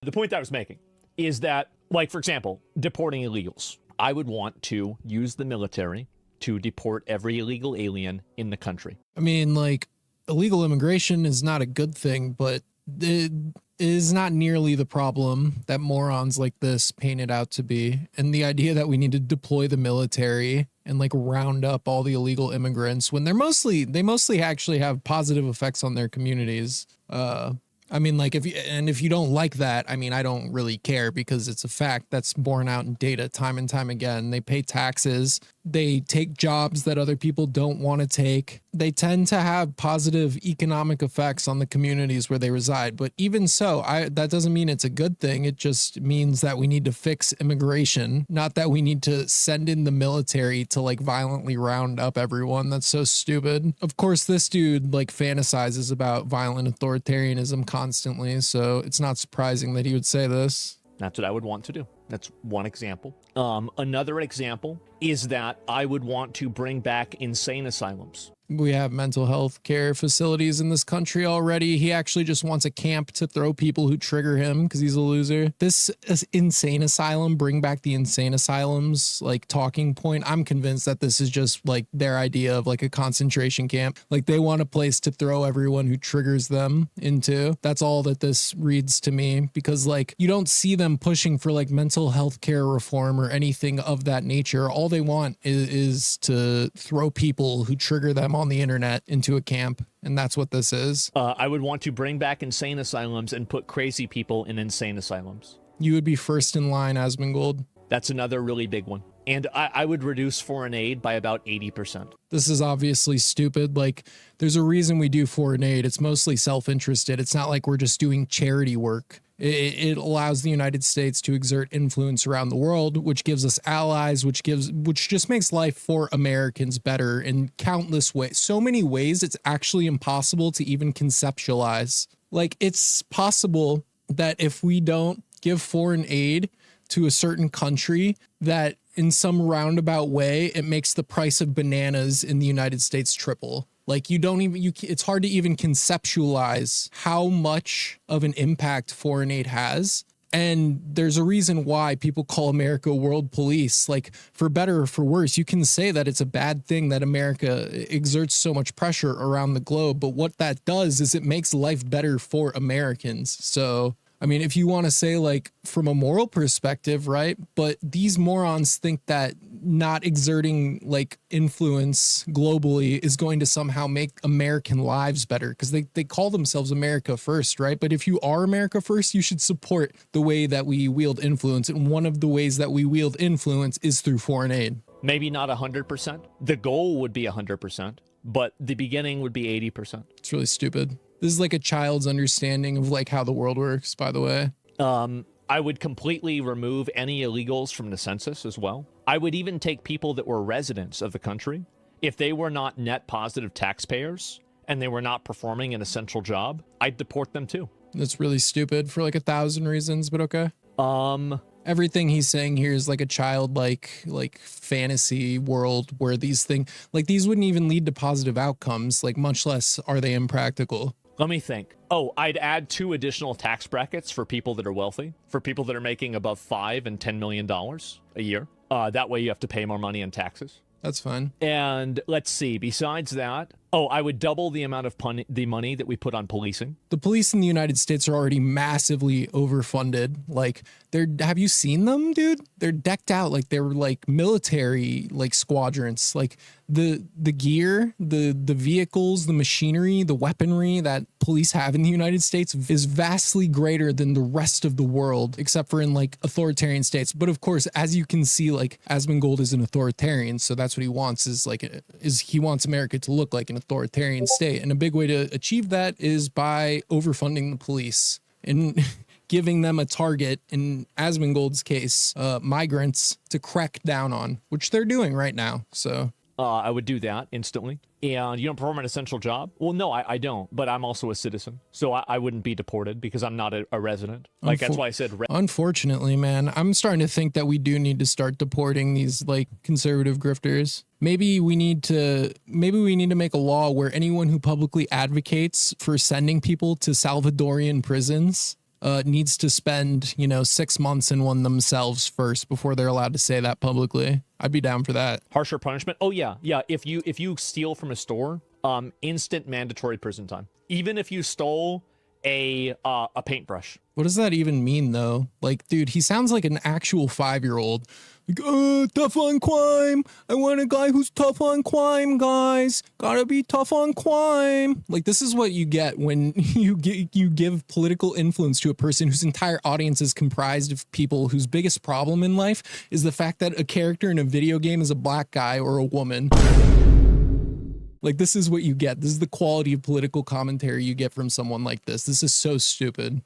The point that I was making is that, like, for example, deporting illegals. I would want to use the military to deport every illegal alien in the country. I mean, like, illegal immigration is not a good thing, but it is not nearly the problem that morons like this paint it out to be. And the idea that we need to deploy the military and like round up all the illegal immigrants when they mostly actually have positive effects on their communities. I mean, like, if you don't like that, I mean, I don't really care because it's a fact that's borne out in data time and time again. They pay taxes. They take jobs that other people don't want to take. They tend to have positive economic effects on the communities where they reside. But even so, that doesn't mean it's a good thing. It just means that we need to fix immigration, not that we need to send in the military to like violently round up everyone. That's so stupid. Of course, this dude like fantasizes about violent authoritarianism constantly, so it's not surprising that he would say this. That's what I would want to do. That's one example. Another example is that I would want to bring back insane asylums. We have mental health care facilities in this country already. He actually just wants a camp to throw people who trigger him because he's a loser. This insane asylum, bring back the insane asylums, like talking point. I'm convinced that this is just like their idea of like a concentration camp. Like they want a place to throw everyone who triggers them into. That's all that this reads to me, because like you don't see them pushing for like mental health care reform or anything of that nature. All they want is to throw people who trigger them on the internet into a camp, and that's what this is. I would want to bring back insane asylums and put crazy people in insane asylums. You would be first in line, Asmongold. That's another really big one. And I would reduce foreign aid by about 80%. This is obviously stupid. Like, there's a reason we do foreign aid. It's mostly self-interested. It's not like we're just doing charity work. It allows the United States to exert influence around the world, which gives us allies, which just makes life for Americans better in countless ways. So many ways it's actually impossible to even conceptualize. Like, it's possible that if we don't give foreign aid to a certain country, that in some roundabout way, it makes the price of bananas in the United States triple. Like it's hard to even conceptualize how much of an impact foreign aid has. And there's a reason why people call America world police. Like, for better or for worse, you can say that it's a bad thing that America exerts so much pressure around the globe. But what that does is it makes life better for Americans. So, I mean, if you want to say like from a moral perspective, right? But these morons think that not exerting like influence globally is going to somehow make American lives better because they call themselves America first, right? But if you are America first, you should support the way that we wield influence. And one of the ways that we wield influence is through foreign aid. Maybe not 100%. The goal would be 100%, but the beginning would be 80%. It's really stupid. This is like a child's understanding of like how the world works, by the way. I would completely remove any illegals from the census as well. I would even take people that were residents of the country. If they were not net positive taxpayers and they were not performing an essential job, I'd deport them too. That's really stupid for like 1,000 reasons, but okay. Everything he's saying here is like a childlike like fantasy world where these things, like these wouldn't even lead to positive outcomes, like much less are they impractical. Let me think. Oh, I'd add 2 additional tax brackets for people that are wealthy, for people that are making above $5 and $10 million a year. That way you have to pay more money in taxes. That's fine. And let's see, besides that, I would double the amount of the money that we put on policing. The police in the United States are already massively overfunded. Like, have you seen them, dude? They're decked out like they were like military like squadrons. Like the gear, the vehicles, the machinery, the weaponry that police have in the United States is vastly greater than the rest of the world, except for in like authoritarian states. But of course, as you can see, like Asmongold is an authoritarian, so that's what he wants is he wants America to look like an authoritarian state. And a big way to achieve that is by overfunding the police and giving them a target, in Asmongold's case, migrants to crack down on, which they're doing right now. So I would do that instantly. And you don't perform an essential job? Well, no, I don't, but I'm also a citizen. So I wouldn't be deported because I'm not a resident. Like, that's why I said... Unfortunately, man, I'm starting to think that we do need to start deporting these, like, conservative grifters. Maybe we need to make a law where anyone who publicly advocates for sending people to Salvadorian prisons needs to spend, 6 months in one themselves first before they're allowed to say that publicly. I'd be down for that. Harsher punishment. Oh yeah. If you steal from a store, instant mandatory prison time. Even if you stole a paintbrush. What does that even mean though? Like, dude, he sounds like an actual 5-year-old. Like, tough on crime. I want a guy who's tough on crime, guys. Gotta be tough on crime. Like, this is what you get when you give political influence to a person whose entire audience is comprised of people whose biggest problem in life is the fact that a character in a video game is a black guy or a woman. Like, this is what you get. This is the quality of political commentary you get from someone like this. This is so stupid.